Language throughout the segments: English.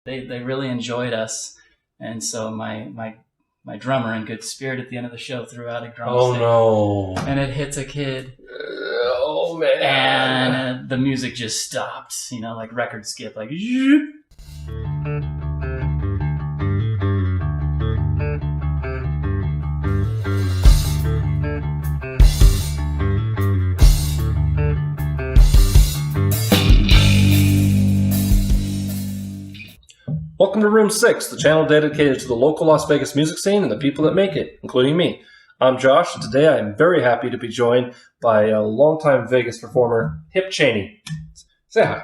They really enjoyed us, and so my drummer, in good spirit, at the end of the show threw out a drumstick. Oh no! And it hits a kid. Oh man! And the music just stopped. Like record skip, like. Welcome to Room 6, the channel dedicated to the local Las Vegas music scene and the people that make it, including me. I'm Josh, and today I am very happy to be joined by a longtime Vegas performer, Hip Chainey. Say hi.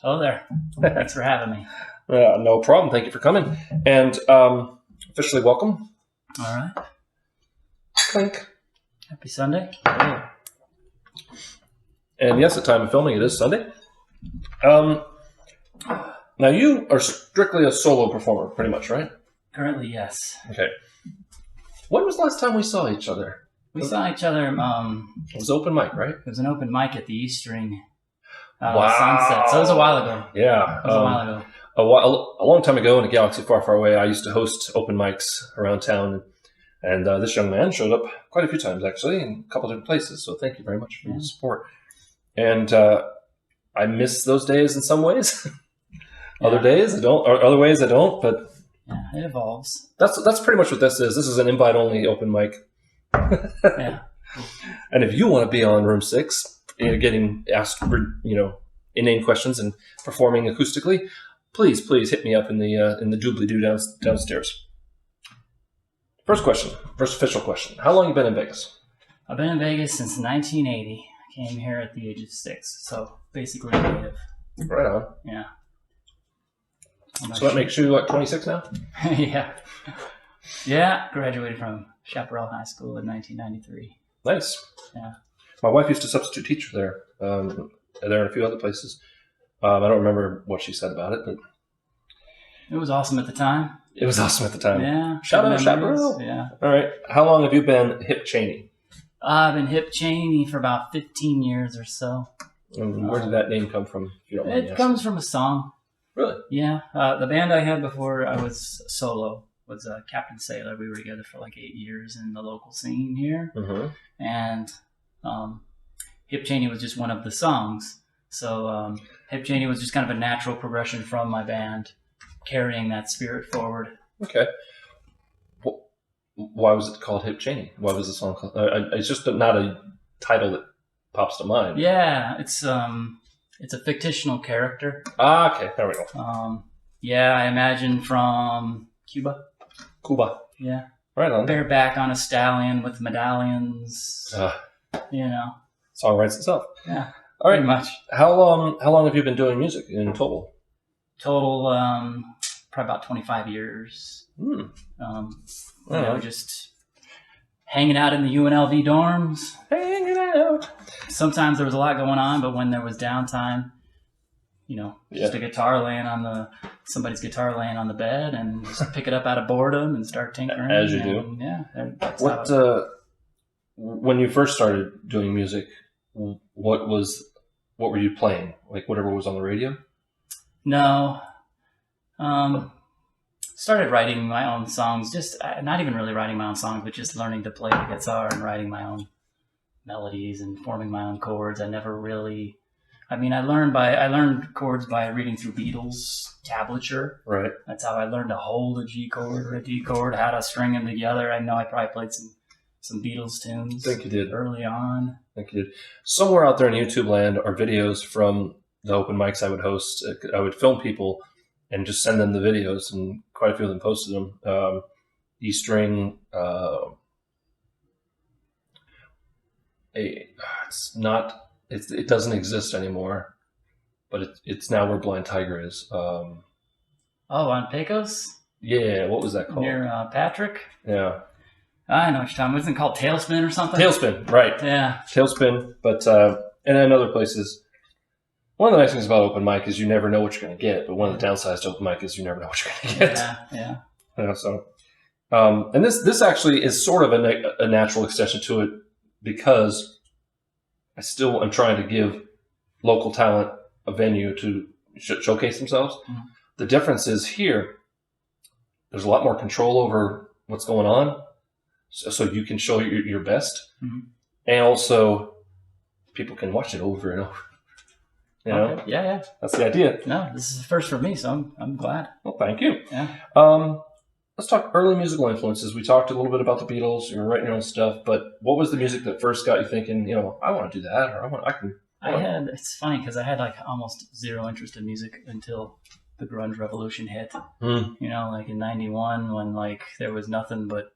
Hello there. Thanks for having me. No problem. Thank you for coming. And officially welcome. All right. Clink. Happy Sunday. And yes, at time of filming, it is Sunday. Now, you are strictly a solo performer, pretty much, right? Currently, yes. Okay. When was the last time we saw each other? We saw each other. It was open mic, right? It was an open mic at the East Ring. Wow. Sunset. So it was a while ago. Yeah. It was a while ago. A long time ago in a galaxy far, far away, I used to host open mics around town. And this young man showed up quite a few times, actually, in a couple different places. So thank you very much for your support. And I miss those days in some ways. Other days I don't, or other ways I don't, but yeah, it evolves. That's pretty much what this is. This is an invite-only open mic. Yeah. And if you want to be on Room 6, getting asked, inane questions and performing acoustically, please hit me up in the doobly-doo downstairs. First official question. How long have you been in Vegas? I've been in Vegas since 1980. I came here at the age of 6, so basically a native. Right on. Yeah. So that makes you, 26 now? Yeah. Yeah, graduated from Chaparral High School in 1993. Nice. Yeah. My wife used to substitute teacher there. There and a few other places. I don't remember what she said about it, but... It was awesome at the time. It was awesome at the time. Yeah. Shout out Chaparral. Yeah. All right. How long have you been Hip Chainey? I've been Hip Chainey for about 15 years or so. And where did that name come from, if you don't mind me asking? Comes from a song. Really? Yeah. The band I had before I was solo was Captain Sailor. We were together for like 8 years in the local scene here. Mm-hmm. And Hip Chainey was just one of the songs. So Hip Chainey was just kind of a natural progression from my band, carrying that spirit forward. Okay. Why was it called Hip Chainey? Why was the song called? It's just not a title that pops to mind. Yeah, it's a fictional character. Ah, okay. There we go. Yeah, I imagine from Cuba. Yeah. Right on. Bareback on a stallion with medallions. Song writes itself. Yeah. All right. Pretty much. How long have you been doing music in total? Probably about 25 years. Just hanging out in the UNLV dorms. Hanging out. Sometimes there was a lot going on, but when there was downtime, just a guitar somebody's guitar laying on the bed, and just pick it up out of boredom and start tinkering. As you do. Yeah. When you first started doing music, what were you playing? Like whatever was on the radio? No. Started writing my own songs, just not even really writing my own songs, but just learning to play the guitar and writing my own melodies and forming my own chords. I never really, I learned chords by reading through Beatles tablature. Right. That's how I learned to hold a G chord or a D chord, how to string them together. I know I probably played some Beatles tunes. I think you did. Early on. I think you did. Somewhere out there in YouTube land are videos from the open mics I would host. I would film people and just send them the videos, and quite a few of them posted them. E-string, it doesn't exist anymore, but it's now where Blind Tiger is. On Pecos? Yeah, what was that called? Near Patrick? Yeah. I know what you're talking about. Wasn't it called Tailspin or something? Tailspin, right. Yeah. Tailspin, but and in other places. One of the nice things about open mic is you never know what you're going to get, but one of the downsides to open mic is you never know what you're going to get. Yeah. So, and this actually is sort of a natural extension to it, because I am trying to give local talent a venue to showcase themselves. Mm-hmm. the difference is here, there's a lot more control over what's going on, so you can show your best, and also people can watch it over and over. You know? Okay. Yeah. That's the idea. No, this is the first for me, so I'm glad. Well, thank you. Yeah. Let's talk early musical influences. We talked a little bit about the Beatles. You were writing your own stuff, but what was the music that first got you thinking, I want to do that, or It's funny because I had like almost zero interest in music until the grunge revolution hit. Like in '91 when like there was nothing but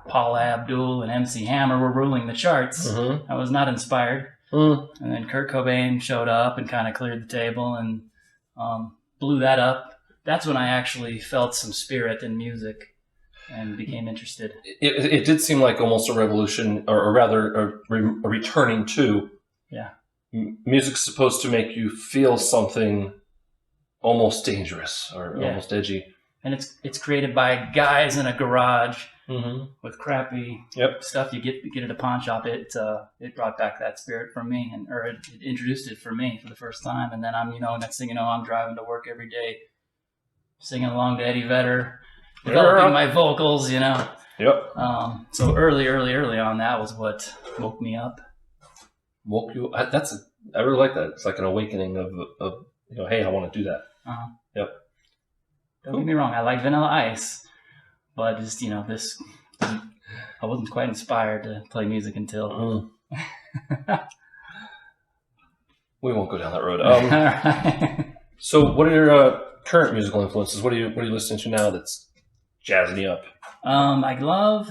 Paula Abdul and MC Hammer were ruling the charts. I was not inspired. And then Kurt Cobain showed up and kind of cleared the table and blew that up. That's when I actually felt some spirit in music and became interested. It did seem like almost a revolution, or rather a returning to. Yeah. Music's supposed to make you feel something almost dangerous or almost edgy. And it's created by guys in a garage with crappy stuff you get at a pawn shop. It brought back that spirit for me, or it introduced it for me for the first time. And then I'm next thing you know, I'm driving to work every day, singing along to Eddie Vedder, developing my vocals. Yep. So early on, that was what woke me up. Woke you? I really like that. It's like an awakening of hey, I want to do that. Yep. Don't get me wrong, I like Vanilla Ice, but just this, I wasn't quite inspired to play music until. We won't go down that road. All right. So, what are your current musical influences? What are you listening to now that's jazzing you up? I love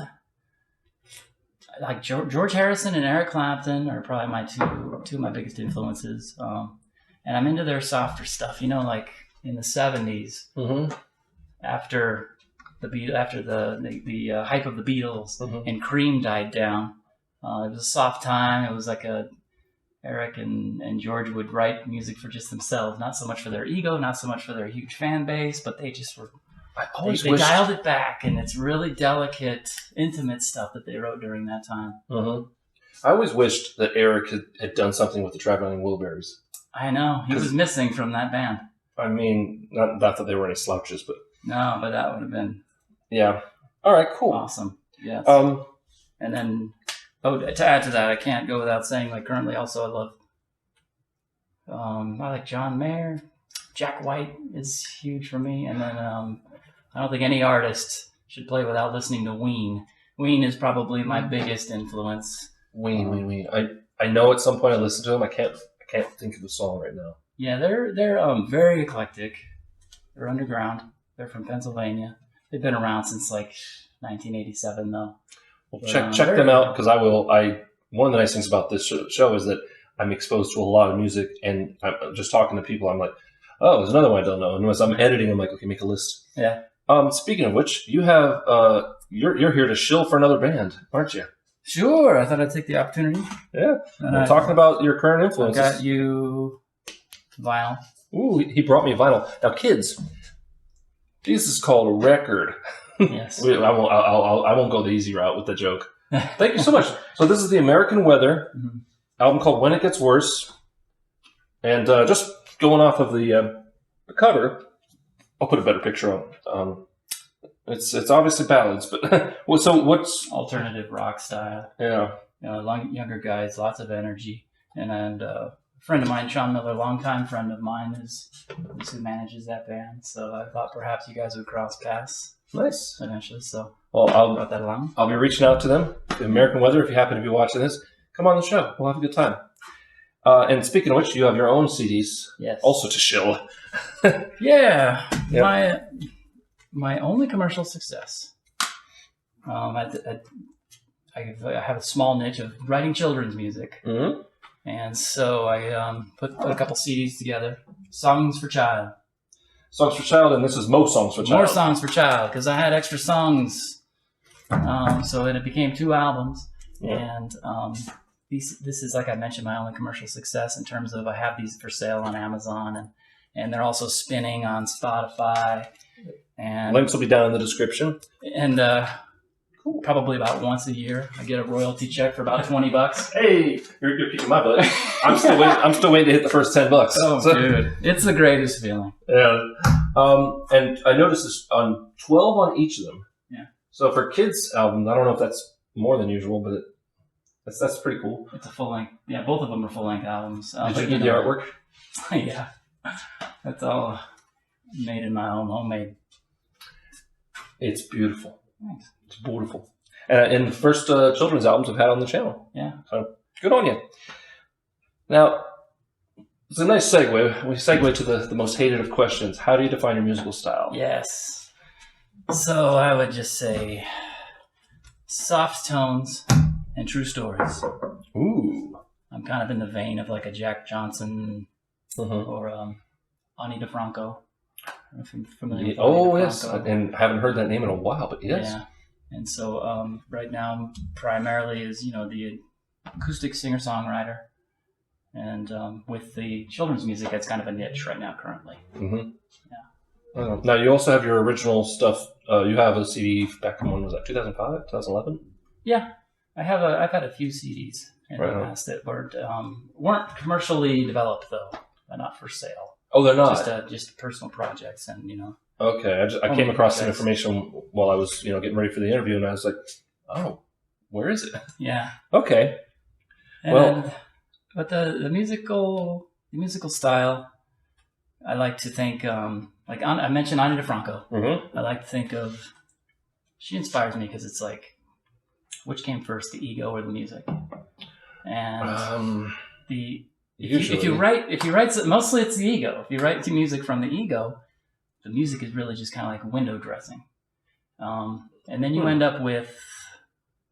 like George Harrison and Eric Clapton are probably my two of my biggest influences. And I'm into their softer stuff. Like in the '70s, after the hype of the Beatles and Cream died down, it was a soft time. It was like Eric and George would write music for just themselves, not so much for their ego, not so much for their huge fan base, but they just were. They dialed it back, and it's really delicate, intimate stuff that they wrote during that time. I always wished that Eric had done something with the Traveling Wilburys. I know. He was missing from that band. I mean, not that they were any slouches, but... No, but that would have been... Yeah. All right, cool. Awesome. Yes. And then, to add to that, I can't go without saying, like, currently also I love... I like John Mayer. Jack White is huge for me. And then I don't think any artist should play without listening to Ween. Ween is probably my biggest influence. Ween. I know at some point I listened to him. I can't think of the song right now. Yeah, they're very eclectic. They're underground. They're from Pennsylvania. They've been around since like 1987, though. Well, check them out because I will. One of the nice things about this show is that I'm exposed to a lot of music, and I'm just talking to people. I'm like, oh, there's another one I don't know. And as I'm editing, I'm like, okay, make a list. Yeah. Speaking of which, you have you're here to shill for another band, aren't you? Sure. I thought I'd take the opportunity. Yeah. We're talking about your current influences. I got you vinyl. Ooh, he brought me vinyl. Now, kids, this is called a record. Yes. I won't go the easy route with the joke. Thank you so much. So this is the American Weather album called When It Gets Worse. And just going off of the cover, I'll put a better picture on. It's obviously ballads, but so what's alternative rock style? Yeah, younger guys, lots of energy, and a friend of mine, Sean Miller, longtime friend of mine, is who manages that band. So I thought perhaps you guys would cross paths. Nice, eventually. So I'll brought that along. I'll be reaching out to them. The American Weather, if you happen to be watching this, come on the show. We'll have a good time. And speaking of which, you have your own CDs, yes, also to shill. Yeah, yep. My only commercial success. I have a small niche of writing children's music, and so I put a couple CDs together. Songs for Child. Songs for Child, and this is Mo Songs for Child. More Songs for Child, because I had extra songs, so it became 2 albums, and this is, like I mentioned, my only commercial success in terms of I have these for sale on Amazon, and they're also spinning on Spotify. And links will be down in the description. And probably about once a year. I get a royalty check for about $20. Hey, you're kicking my butt. I'm still waiting to hit the first $10. Oh, dude, it's the greatest feeling. Yeah. And I noticed this on 12 on each of them. Yeah. So for kids' albums, I don't know if that's more than usual, but that's pretty cool. It's a full length. Yeah, both of them are full length albums. Did you do the artwork? Yeah, that's all made in my own homemade. It's beautiful. Thanks. It's beautiful. And the first children's albums I've had on the channel. Yeah. So good on you. Now, it's a nice segue. We segue to the most hated of questions. How do you define your musical style? Yes. So I would just say soft tones and true stories. Ooh. I'm kind of in the vein of like a Jack Johnson or Ani DeFranco. If you're familiar with Ani yes. DeFranco. And I haven't heard that name in a while, but yes. Yeah. And so right now primarily is, the acoustic singer-songwriter. And with the children's music, that's kind of a niche right now currently. Mm-hmm. Yeah. Now, you also have your original stuff. You have a CD back from, when was that, 2005, 2011? Yeah. I've had a few CDs in the past that weren't commercially developed, though. They're not for sale. Oh, they're not? Just personal projects and, Okay. I came across some information while I was, getting ready for the interview, and I was like, oh, where is it? Yeah. Okay. But the musical style, I like to think, I mentioned Ani DeFranco. Mm-hmm. I like to think of, she inspires me because it's like, which came first, the ego or the music? And if you write, mostly it's the ego. If you write to music from the ego, the music is really just kind of like window dressing. And then you end up with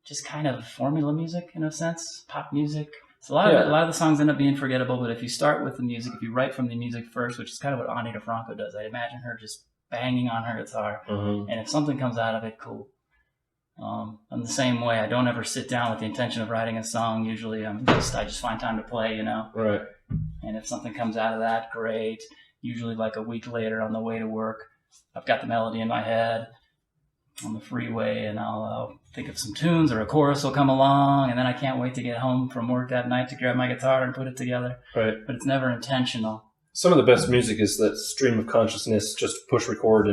just kind of formula music in a sense, pop music. So a lot of the songs end up being forgettable, but if you start with the music, if you write from the music first, which is kind of what Ani DeFranco does, I imagine her just banging on her guitar. Mm-hmm. And if something comes out of it, cool. I'm the same way. I don't ever sit down with the intention of writing a song. Usually I just find time to play, Right. And if something comes out of that, great. Usually like a week later on the way to work, I've got the melody in my head on the freeway, and I'll think of some tunes, or a chorus will come along, and then I can't wait to get home from work that night to grab my guitar and put it together. Right. But it's never intentional. Some of the best music is that stream of consciousness, just push record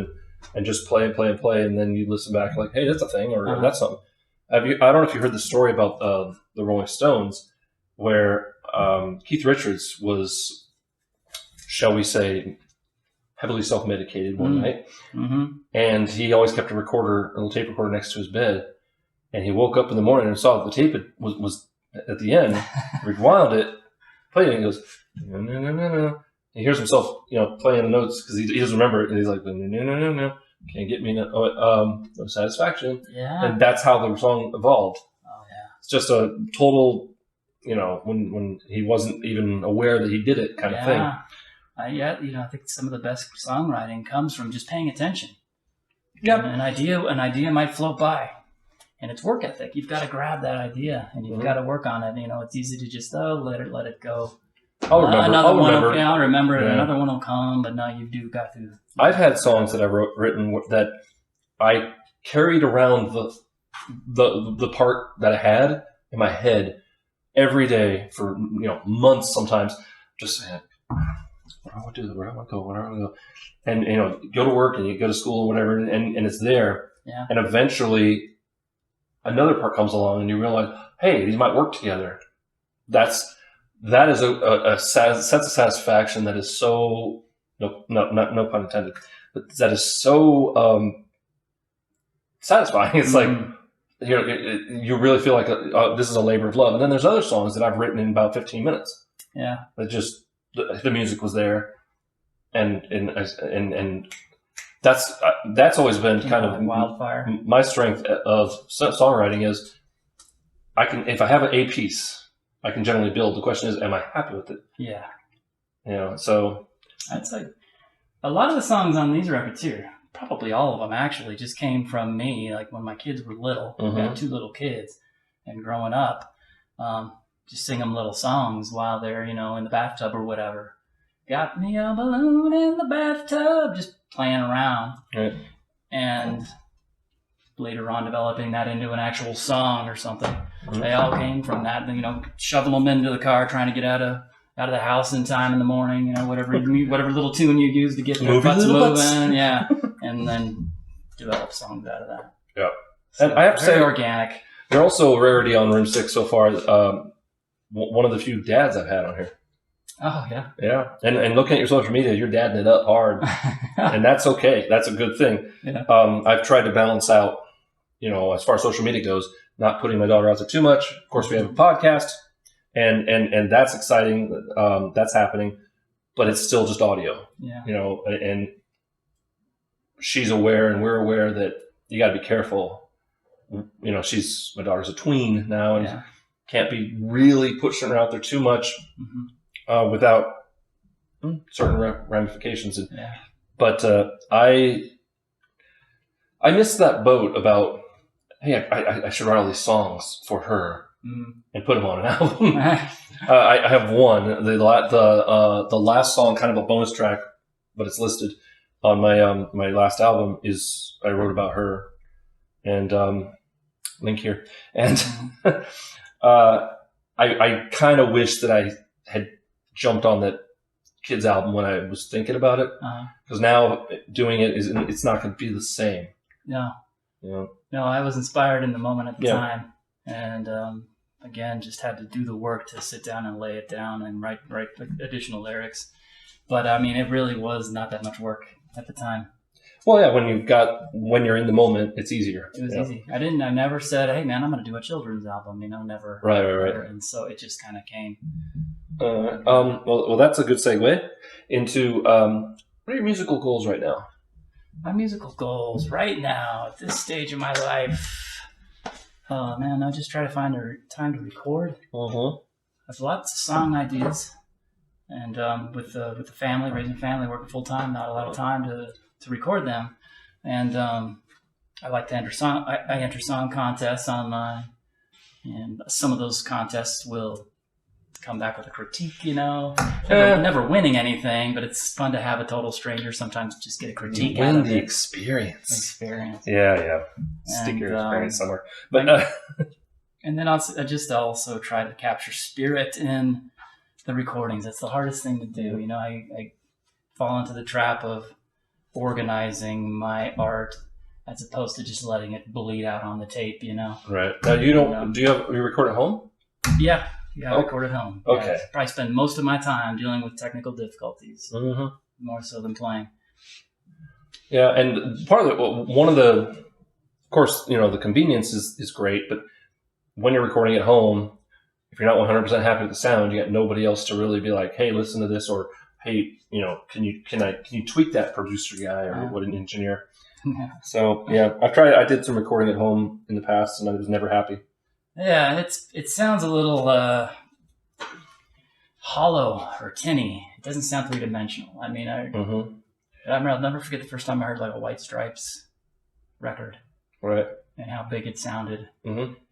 and just play and play and play, and then you listen back like, hey, that's a thing, or that's something. I don't know if you heard the story about the Rolling Stones, where Keith Richards was, shall we say, heavily self-medicated one night, and he always kept a little tape recorder next to his bed, and he woke up in the morning and saw that the tape was at the end, rewound it, played it, and he goes, no, no, no, no, no. He hears himself, playing the notes because he doesn't remember it, and he's like, no, no, no, no, no, can't get me no satisfaction. Yeah. And that's how the song evolved. Oh yeah. It's just a total, when he wasn't even aware that he did it kind of thing. I think some of the best songwriting comes from just paying attention. Yep. An idea might float by, and it's work ethic. You've got to grab that idea, and you've got to work on it. It's easy to just let it go. I'll remember. I'll remember it. Yeah. Another one will come, but now you do got to. I've had songs that I've written that I carried around the part that I had in my head every day for months sometimes, just saying, what do I want to do? Where do I want to go? Where do I want to go? And go to work and you go to school or whatever, and it's there. Yeah. And eventually, another part comes along, and you realize, hey, these might work together. That is a sense of satisfaction that is so no pun intended, but that is so satisfying. It's like you really feel like this is a labor of love. And then there's other songs that I've written in about 15 minutes. Yeah, that just the music was there, and that's always been kind of wildfire. My strength of songwriting is if I have a piece, I can generally build. The question is, am I happy with it? Yeah. So I'd say a lot of the songs on these records here, probably all of them actually, just came from me. Like when my kids were little, I had 2 little kids, and growing up, just sing them little songs while they're, in the bathtub or whatever. Got me a balloon in the bathtub, just playing around. Right. And later on developing that into an actual song or something. They all came from that. You know, shoveling them into the car, trying to get out of the house in time in the morning. You know, whatever little tune you use to get their butts moving. Yeah, and then develop songs out of that. Yeah, so and I have to say, organic. You're also a rarity on Room 6 so far. One of the few dads I've had on here. Oh, yeah. Yeah. And looking at your social media, you're dadding it up hard. And that's okay. That's a good thing. Yeah. I've tried to balance out, you know, as far as social media goes, not putting my daughter out there too much. Of course, we have a podcast, and that's exciting. That's happening. But it's still just audio. Yeah. You know, and she's aware and we're aware that you got to be careful. You know, my daughter's a tween now and can't be really pushing her out there too much without certain ramifications. But I missed that boat about, hey, I should write all these songs for her and put them on an album. I have one. The last song, kind of a bonus track, but it's listed on my last album, is I wrote about her. And link here. And I kind of wish that I had jumped on that kids album when I was thinking about it, because now doing it's not going to be the same. No. Yeah. No, I was inspired in the moment at the time, and again, just had to do the work to sit down and lay it down and write additional lyrics. But I mean, it really was not that much work at the time. Well, yeah, when you're in the moment, it's easier. It was easy. I never said, hey man, I'm going to do a children's album, you know, never. Right. And so it just kind of came. Well, that's a good segue into, what are your musical goals right now? My musical goals right now, at this stage of my life, oh man, I just try to find a time to record. I have lots of song ideas, and with the family, raising a family, working full time, not a lot of time to record them, and I like to enter song. I enter song contests online, and some of those contests will come back with a critique. You know, never winning anything, but it's fun to have a total stranger sometimes just get a critique. Win out of the it. experience. Yeah. Stick your experience somewhere. But and then I just also try to capture spirit in the recordings. That's the hardest thing to do. You know, I fall into the trap of organizing my art as opposed to just letting it bleed out on the tape, you know. Right. Now you record at home? Yeah, I record at home. Okay. I probably spend most of my time dealing with technical difficulties, more so than playing. Yeah, and part of of course, you know, the convenience is great, but when you're recording at home, if you're not 100% happy with the sound, you got nobody else to really be like, hey, listen to this, or hey, you know, can you tweak that, producer guy, or what, an engineer? Yeah. So yeah, I did some recording at home in the past, and I was never happy. Yeah, it sounds a little hollow or tinny. It doesn't sound three-dimensional. I mean, I'll never forget the first time I heard like a White Stripes record, right? And how big it sounded,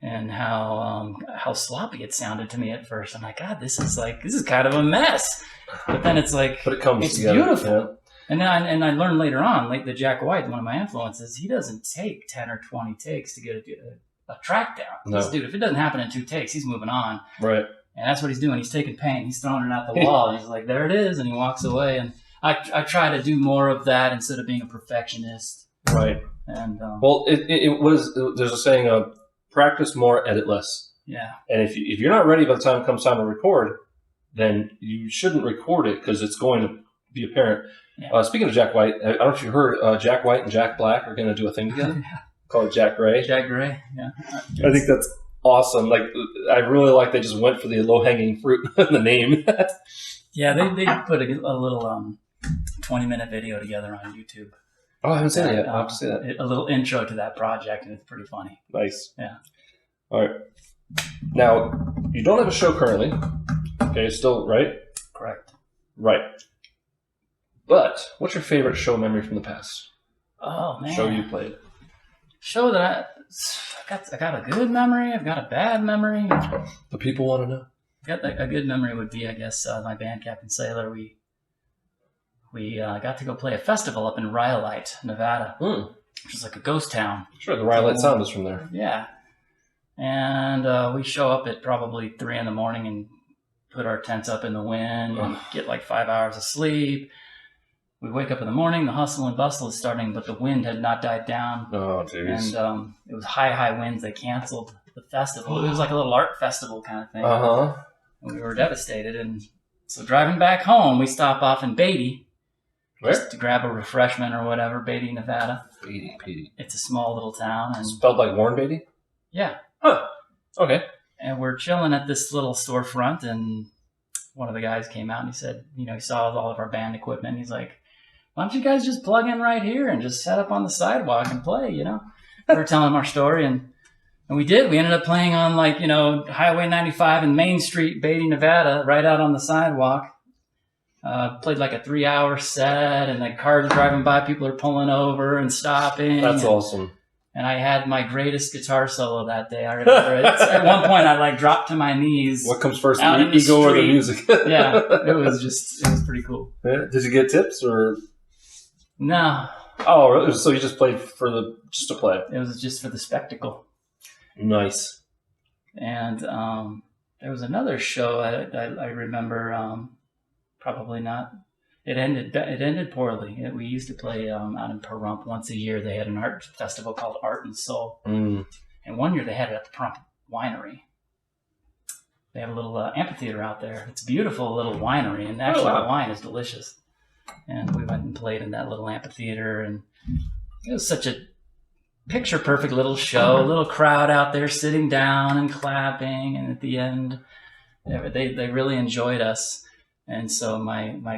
and how sloppy it sounded to me at first. I'm like, God, this is kind of a mess. But then it's like, but it comes it's together. Beautiful. Yeah. And then I learned later on, like the Jack White, one of my influences, he doesn't take 10 or 20 takes to get a track down. No. This dude, if it doesn't happen in 2 takes, he's moving on. Right. And that's what he's doing. He's taking paint. He's throwing it out the wall. And he's like, there it is. And he walks away. And I try to do more of that instead of being a perfectionist. Right. And well, there's a saying, practice more, edit less. Yeah. And if you're not ready by the time it comes time to record, then you shouldn't record it because it's going to be apparent. Yeah. Speaking of Jack White, I don't know if you heard Jack White and Jack Black are going to do a thing together. Called Jack Gray. Jack Gray, yeah. I think that's awesome. Like, I really like they just went for the low-hanging fruit in the name. Yeah, they put a little 20-minute video together on YouTube. Oh, I haven't seen it yet. I'll have to see that. A little intro to that project, and it's pretty funny. Nice. Yeah. All right. Now, you don't have a show currently. Okay, still, right? Correct. Right. But what's your favorite show memory from the past? Oh, man. Show you played. Show that I got a good memory. I've got a bad memory. The people want to know. A good memory would be, I guess, my band, Captain Sailor. We got to go play a festival up in Rhyolite, Nevada. which is like a ghost town. Sure, the Rhyolite Sound is from there. Yeah. And we show up at probably 3 a.m. and put our tents up in the wind and get like 5 hours of sleep. We wake up in the morning, the hustle and bustle is starting, but the wind had not died down. Oh, jeez. And it was high winds. They canceled the festival. It was like a little art festival kind of thing. Uh-huh. And we were devastated. And so driving back home, we stop off in Beatty. Where? Just to grab a refreshment or whatever, Beatty, Nevada. Beatty. It's a small little town. And spelled like Warren Beatty? Yeah. Huh. Okay. And we're chilling at this little storefront, and one of the guys came out and he said, he saw all of our band equipment. And he's like, why don't you guys just plug in right here and just set up on the sidewalk and play, We were telling him our story, and we did. We ended up playing on Highway 95 and Main Street, Beatty, Nevada, right out on the sidewalk. Played like a 3-hour set, and the cars driving by, people are pulling over and stopping. That's awesome. And I had my greatest guitar solo that day. I remember it. At one point, I dropped to my knees. What comes first, the ego or the music? Yeah, it was pretty cool. Yeah. Did you get tips or? No. Oh, really? So you just played just to play? It was just for the spectacle. Nice. And there was another show I remember. Probably not. It ended poorly. We used to play out in Pahrump once a year. They had an art festival called Art and Soul. Mm. And one year they had it at the Pahrump Winery. They have a little amphitheater out there. It's a beautiful little winery, and actually the wine is delicious. And we went and played in that little amphitheater, and it was such a picture-perfect little show. A little crowd out there sitting down and clapping, and at the end, they really enjoyed us. And so my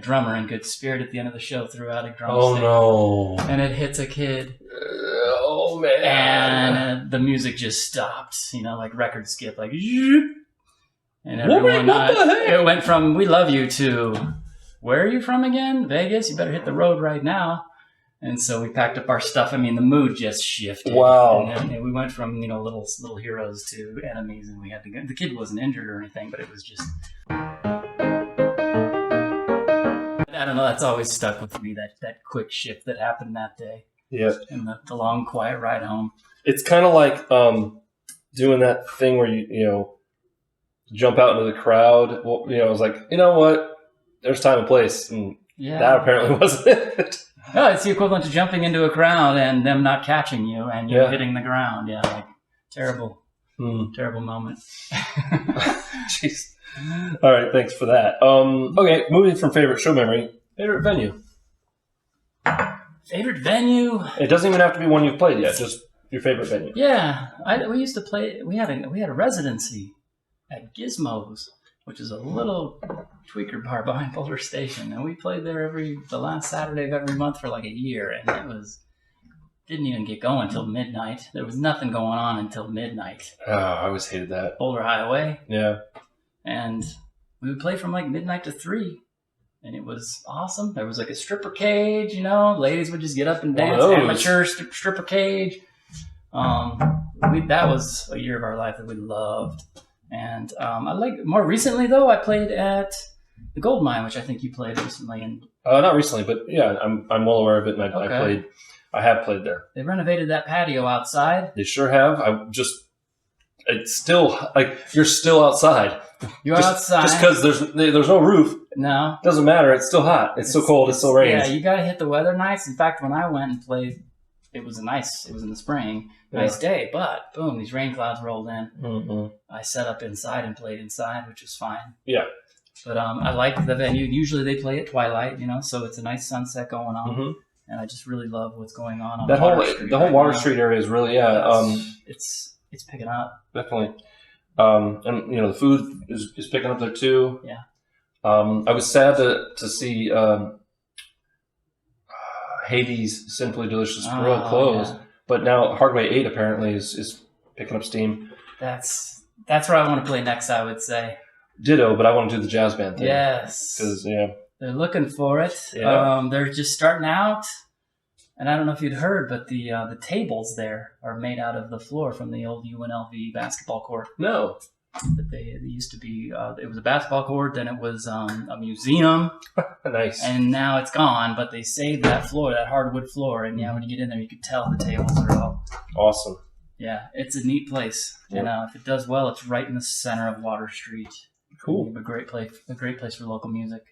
drummer, in good spirit, at the end of the show threw out a drumstick. Oh, no. And it hits a kid. Oh, man. And the music just stopped, like record skip, like, and everyone, what the heck? It went from, we love you to, where are you from again? Vegas? You better hit the road right now. And so we packed up our stuff. I mean, the mood just shifted. Wow. And we went from, little heroes to enemies, and we had to go. The kid wasn't injured or anything, but it was just... I don't know. That's always stuck with me. That quick shift that happened that day. Yeah. And the long, quiet ride home. It's kind of like doing that thing where you jump out into the crowd. Well, I was like, you know what? There's time and place, and that apparently wasn't it. No, it's the equivalent to jumping into a crowd and them not catching you and you hitting the ground. Yeah, like terrible moment. Jeez. All right, thanks for that. Okay, moving from favorite show memory, favorite venue. Favorite venue? It doesn't even have to be one you've played yet. Just your favorite venue. Yeah, we used to play. We had a residency at Gizmos, which is a little tweaker bar behind Boulder Station, and we played there the last Saturday of every month for like a year, and didn't even get going until midnight. There was nothing going on until midnight. Oh, I always hated that. Boulder Highway. Yeah. And we would play from like midnight to 3, and it was awesome. There was like a stripper cage, ladies would just get up and dance. Amateur stripper cage. That was a year of our life that we loved. And more recently though, I played at the Gold Mine, which I think you played recently. And not recently, but yeah, I'm well aware of it, and I have played there. They renovated that patio outside. They sure have. It's still like you're still outside. You're outside just because there's no roof. No, doesn't matter. It's still hot. It's so cold. It still rains. Yeah, you gotta hit the weather nights. In fact, when I went and played, it was in the spring, nice day. But boom, these rain clouds rolled in. Mm-hmm. I set up inside and played inside, which was fine. Yeah. But I like the venue. Usually they play at twilight, so it's a nice sunset going on. Mm-hmm. And I just really love what's going on that Water Street. The whole Water Street area is really it's picking up. Definitely. And the food is picking up there too. Yeah. I was sad to see Hades Simply Delicious Grill close, but now Hardway 8 apparently is picking up steam. That's where I want to play next, I would say. Ditto, but I want to do the jazz band thing. Yes. Because they're looking for it. Yeah. They're just starting out. And I don't know if you'd heard, but the tables there are made out of the floor from the old UNLV basketball court. No. that they used to be. It was a basketball court, then it was a museum. Nice. And now it's gone, but they saved that floor, that hardwood floor. And yeah, when you get in there, you can tell the tables are all Awesome. Yeah, it's a neat place. Yeah. And if it does well, it's right in the center of Water Street. Cool. A great place for local music.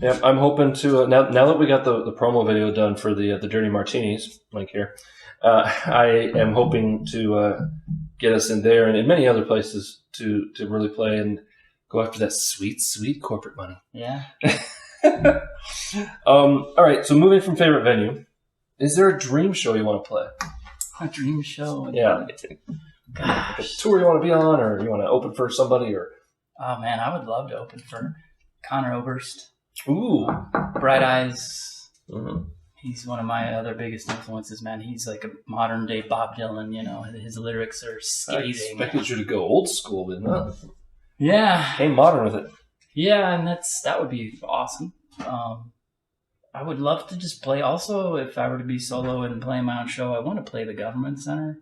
Yeah, I'm hoping to now that we got the promo video done for the Dirty Martinis, like here. I am hoping to get us in there and in many other places to really play and go after that sweet, sweet corporate money. Yeah. All right. So moving from favorite venue, is there a dream show you want to play? A dream show. Yeah. Like a tour you want to be on, or you want to open for somebody, or. Oh man, I would love to open for Connor Oberst. Ooh. Bright Eyes. Mm-hmm. He's one of my other biggest influences, man. He's like a modern day Bob Dylan, his lyrics are scathing. I expected you to go old school, but not. Yeah. Came modern with it. Yeah, and that would be awesome. I would love to just play. Also, if I were to be solo and playing my own show, I want to play the Government Center.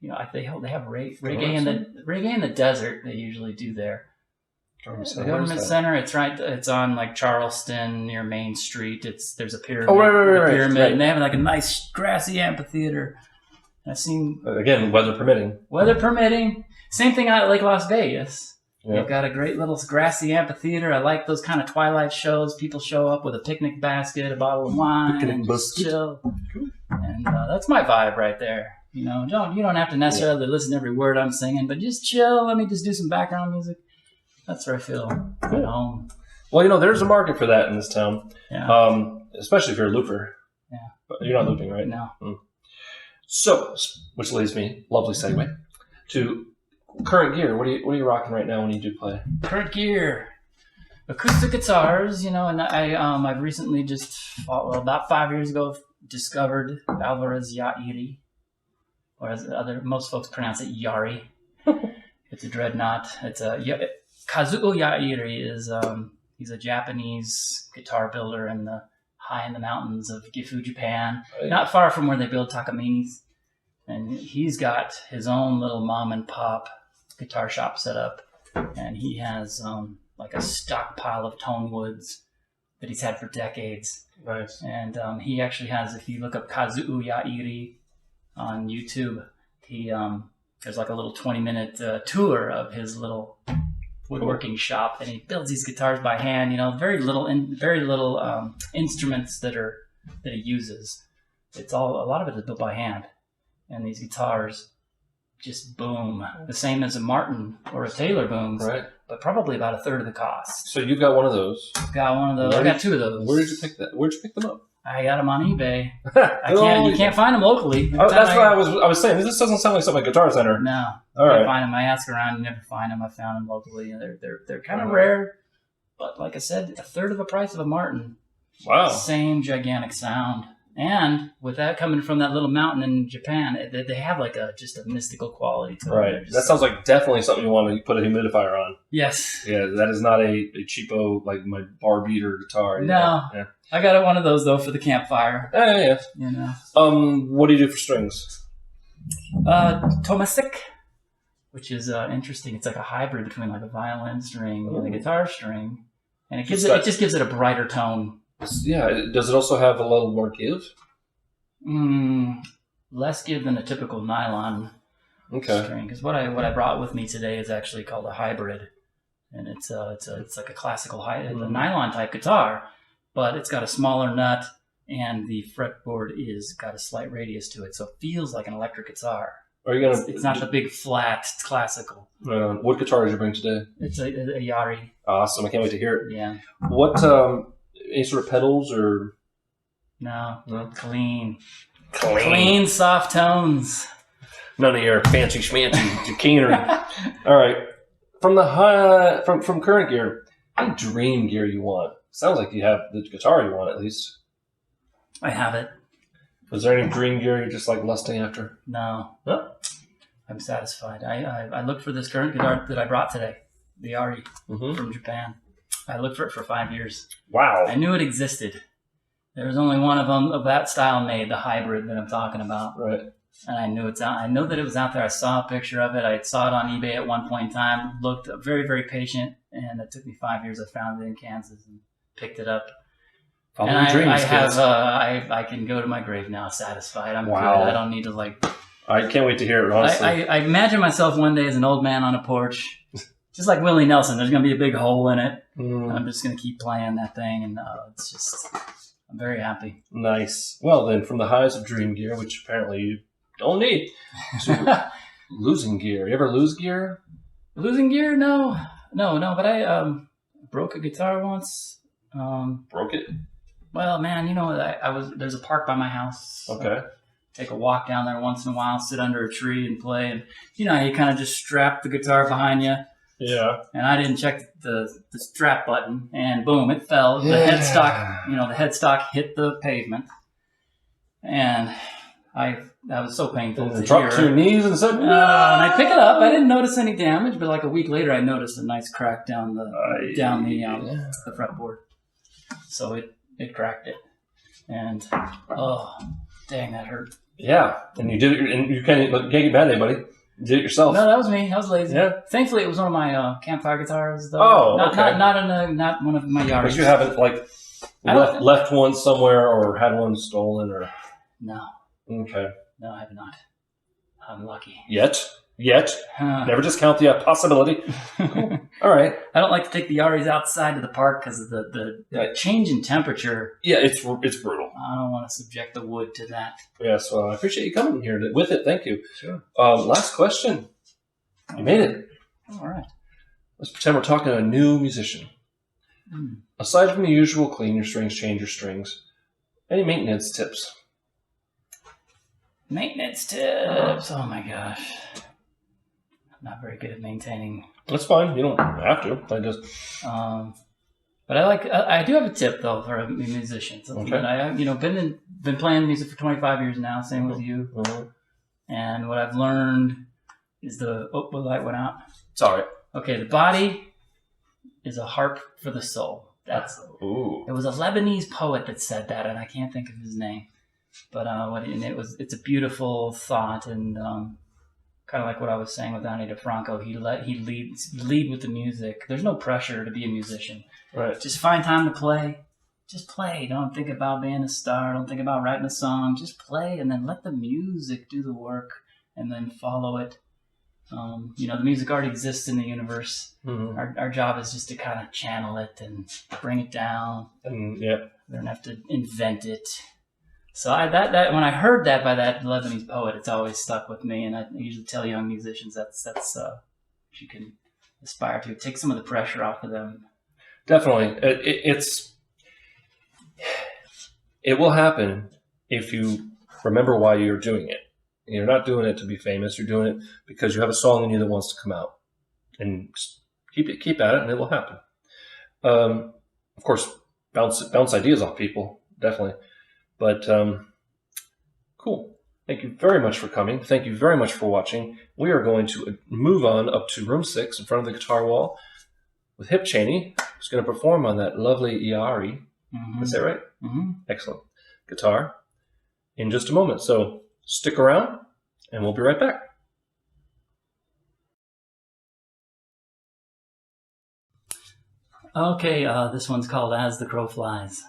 They have reggae in the desert. They usually do there. The Government Center. It's on like Charleston near Main Street. There's a pyramid. Oh, right. Pyramid, right. and they have like a nice grassy amphitheater. I've seen again, weather permitting. Same thing out at like Las Vegas. Yeah. They've got a great little grassy amphitheater. I like those kind of twilight shows. People show up with a picnic basket, a bottle of wine, and just chill. And that's my vibe right there. You don't have to necessarily listen to every word I'm singing, but just chill. Let me just do some background music. That's where I feel at home. Well, there's a market for that in this town. Yeah. Especially if you're a looper. Yeah. But you're not looping, right? No. So, which leads me, lovely segue, to current gear. What are you rocking right now when you do play? Current gear. Acoustic guitars, and I've recently about 5 years ago, discovered Alvarez Yairi, or as most folks pronounce it, Yari. It's a dreadnought. It's Kazuo Yairi is he's a Japanese guitar builder high in the mountains of Gifu, Japan, not far from where they build Takaminis. And he's got his own little mom and pop guitar shop set up, and he has like a stockpile of tone woods that he's had for decades. Nice. And he actually has, if you look up Kazuo Yairi on YouTube, there's like a little 20-minute tour of his little woodworking shop, and he builds these guitars by hand. Very little instruments that he uses. A lot of it is built by hand, and these guitars just boom, the same as a Martin or a Taylor booms, right? But probably about a third of the cost. So you've got one of those. Got one of those. I got two of those. Where did you pick that? Where'd you pick them up? I got them on eBay. You can't find them locally. That's what I was saying. This doesn't sound like something like Guitar Center. No, all right. Find them. I ask around, you never find them. I found them locally, and they're kind of rare. But like I said, a third of the price of a Martin. Wow. Same gigantic sound, and with that coming from that little mountain in Japan, they have like just a mystical quality to them. Right. That sounds like definitely something you want to put a humidifier on. Yes. Yeah, that is not a cheapo like my bar beater guitar. No. Yeah. I got one of those though for the campfire. Yeah. What do you do for strings? Tomasik, which is interesting. It's like a hybrid between like a violin string and a guitar string, and it just gives it a brighter tone. Yeah. Does it also have a little more give? Less give than a typical nylon string. Because what I brought with me today is actually called a hybrid, and it's like a classical a nylon type guitar. But it's got a smaller nut, and the fretboard got a slight radius to it, so it feels like an electric guitar. Are you gonna? It's not the big flat classical. What guitar did you bring today? It's a Yari. Awesome! I can't wait to hear it. Yeah. What? Any sort of pedals or? No. Clean, soft tones. None of your fancy schmancy chicanery. All right. From current gear, any dream gear you want? Sounds like you have the guitar you want, at least. I have it. Is there any dream gear you're just like lusting after? No. Huh? I'm satisfied. I looked for this current guitar that I brought today, the Yari from Japan. I looked for it for 5 years. Wow. I knew it existed. There was only one of them of that style made, the hybrid that I'm talking about. Right. and I knew it's out. I know that it was out there. I saw a picture of it. I saw it on eBay at one point in time. Looked very, very patient, and it took me 5 years. I found it in Kansas and picked it up. Follow And your dreams, kids. I can go to my grave now satisfied. I'm Wow. good. I don't need to like. I can't wait to hear it, honestly. I imagine myself one day as an old man on a porch, just like Willie Nelson. There's gonna be a big hole in it. And I'm just gonna keep playing that thing, and it's just. I'm very happy. Nice. Well, then, from the highs of dream gear, which apparently you don't need, to losing gear. You ever lose gear? Losing gear? No. But I broke a guitar once. Broke it? Well, man, you know, there's a park by my house. Okay. Take a walk down there once in a while, sit under a tree and play. And, you know, you kind of just strap the guitar behind you. Yeah. And I didn't check the strap button, and boom, it fell. Yeah. The headstock hit the pavement. And that was so painful to Dropped to hear. your knees and said, no! And I pick it up. I didn't notice any damage, but like a week later, I noticed a nice crack down the fretboard. So it cracked it, and oh, dang, that hurt. Yeah, and you did it, and you can't get mad at anybody. You did it yourself. No, that was me. I was lazy. Yeah. Thankfully, it was one of my campfire guitars, though. Oh, okay. Not one of my yards. But you haven't left one somewhere or had one stolen or No. okay. No, I have not. I'm lucky. Yet. Huh. Never discount the possibility. All right. I don't like to take the Yaris outside of the park because of the change in temperature. Yeah, it's brutal. I don't want to subject the wood to that. Yes, well, I appreciate you coming here with it. Thank you. Sure. Last question. You made it. All right. Let's pretend we're talking to a new musician. Aside from the usual clean your strings, change your strings, any maintenance tips? Maintenance tips. Oh my gosh. I'm not very good at maintaining. That's fine. You don't have to. I just. But I do have a tip though for a musician. Something that I been playing music for 25 years now. Same with you. Mm-hmm. And what I've learned is the light went out. It's all right. Okay, the body is a harp for the soul. It was a Lebanese poet that said that, and I can't think of his name. But it's a beautiful thought, and kind of like what I was saying with Ani DeFranco, he lead with the music. There's no pressure to be a musician. Right. Just find time to play. Just play. Don't think about being a star. Don't think about writing a song. Just play, and then let the music do the work, and then follow it. The music already exists in the universe. Mm-hmm. Our job is just to kind of channel it and bring it down. And yeah, we don't have to invent it. So that when I heard that by that Lebanese poet, it's always stuck with me. And I usually tell young musicians that's what you can aspire to. Take some of the pressure off of them. Definitely, it will happen if you remember why you're doing it. You're not doing it to be famous. You're doing it because you have a song in you that wants to come out, and keep at it, and it will happen. Of course, bounce ideas off people, definitely. But cool. Thank you very much for coming. Thank you very much for watching. We are going to move on up to room 6 in front of the guitar wall with Hip Chainey, who's going to perform on that lovely Iari. Mm-hmm. Is that right? Mm-hmm. Excellent. Guitar in just a moment. So stick around, and we'll be right back. Okay, this one's called As the Crow Flies.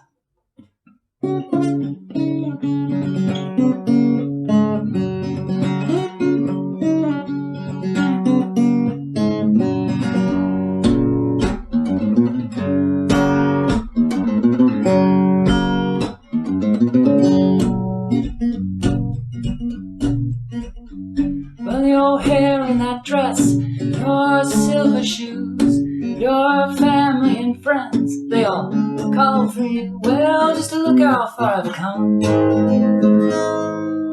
Well, your hair in that dress, your silver shoes, your family and friends, they all call for you. Well, just to look how far I've come.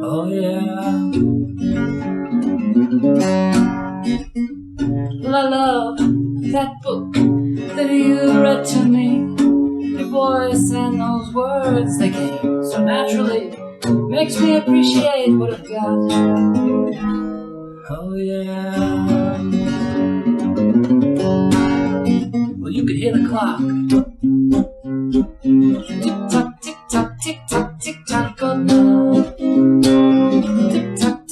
Oh yeah. Well, I love that book that you read to me. Your voice and those words, they came so naturally. Makes me appreciate what I've got. Oh yeah. Well, you could hear the clock. Tick tock, tick tock, tick tock, tick tock, go now. Tick tock,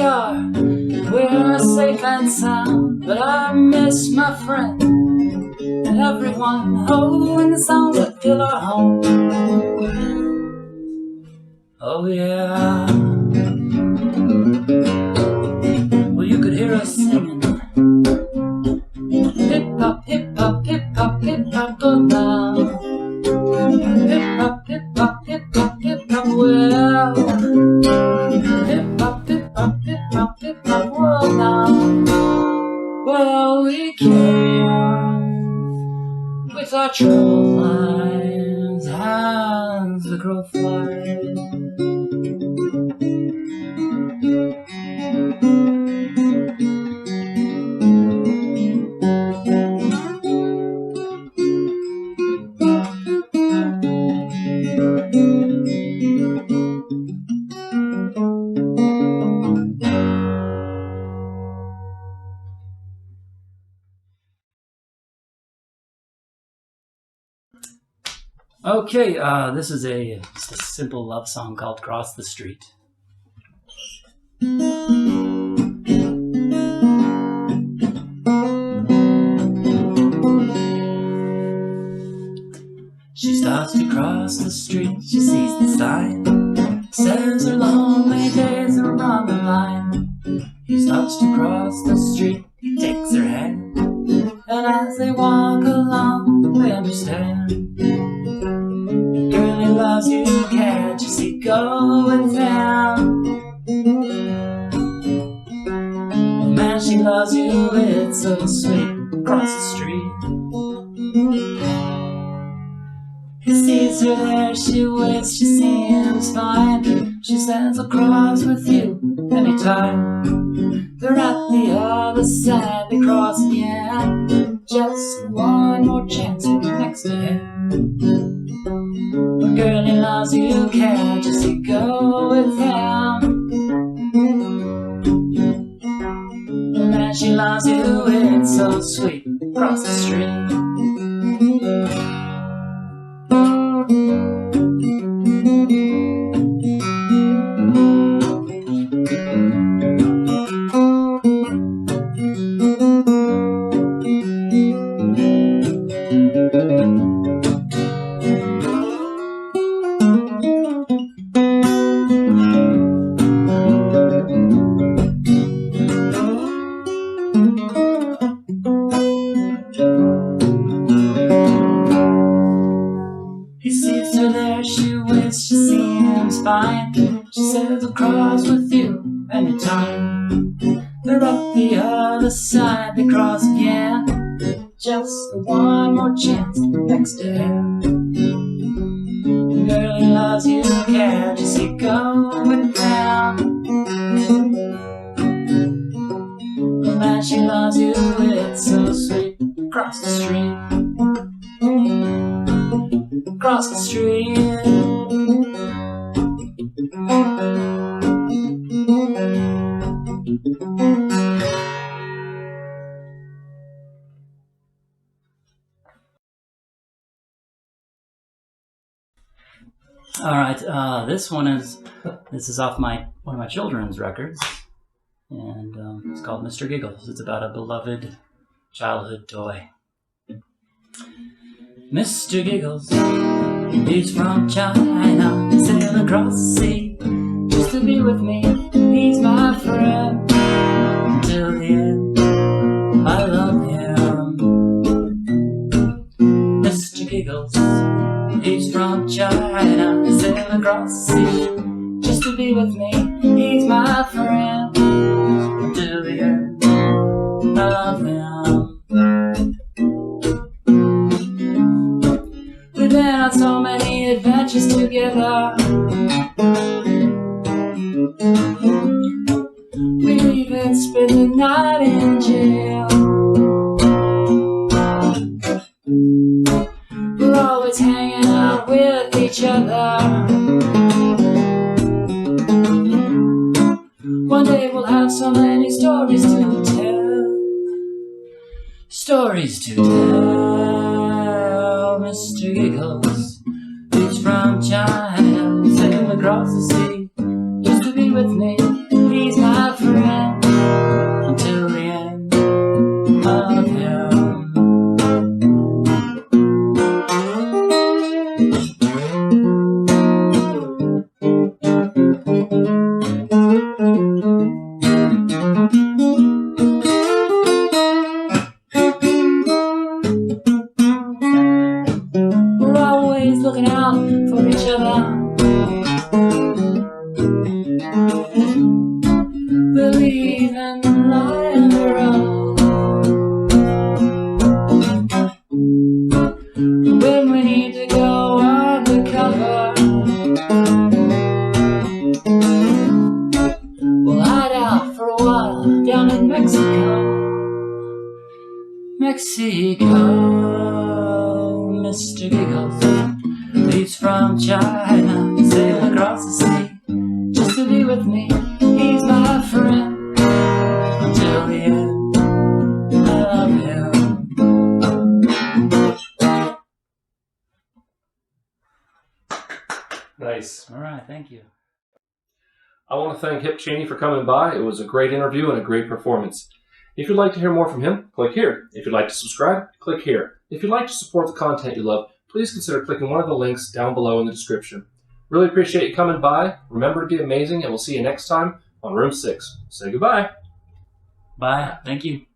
are, we're safe and sound, but I miss my friend and everyone. Oh, and the sounds that fill our home. Oh yeah. Well, you could hear us singing. Hip hop, hip hop, hip hop, hip hop, go now. Hip hop, hip hop, hip hop, hip hop, well. Hip hop, hip hop, hip hop, hip hop, well now. Well, we came with our trouble lines as the crow flies. Okay, this is just a simple love song called Cross the Street. She starts to cross the street, she sees the sign, says her lonely days are on the line. He starts to cross the street, he takes her hand, and as they walk along, they understand. Girl, he loves you, can't you see, going down. Man, she loves you, it's so sweet, across the street. He sees her there, she waits, she seems fine. She says, I'll cross with you anytime. They're at the other side, they cross again. Just one more chance next to him. Girl, he loves you, can't you see, go with him. Man, she loves you, it's so sweet, across the street. He sees her there, she waits, she seems fine. She says, I'll cross with you anytime. They're up the other side, they cross again. Just one more chance next to him. Girl, he loves you, can't you see, going down. Man, she loves you, it's so sweet, across the street. Across the street. All right, this is off one of my children's records, and it's called Mr. Giggles. It's about a beloved childhood toy. Mr. Giggles, he's from China, sailed across the sea just to be with me. He's my friend until the end. I love him. Mr. Giggles, he's from China, sailed across the sea just to be with me. He's my friend until the end. I love him. We've been on so many adventures together. We even spent the night in jail. We're always hanging out with each other. One day we'll have so many stories to tell. Stories to tell. Mr. Giggles, he's from China, sailed across the sea just to be with me. He's my friend in Mexico. Mr. Giggles leaves from China, sail across the sea, just to be with me. He's my friend till the end. I love him. Nice. All right, thank you. I want to thank Hip Chainey for coming by. It was a great interview and a great performance. If you'd like to hear more from him, click here. If you'd like to subscribe, click here. If you'd like to support the content you love, please consider clicking one of the links down below in the description. Really appreciate you coming by. Remember to be amazing, and we'll see you next time on Room 6. Say goodbye. Bye. Thank you.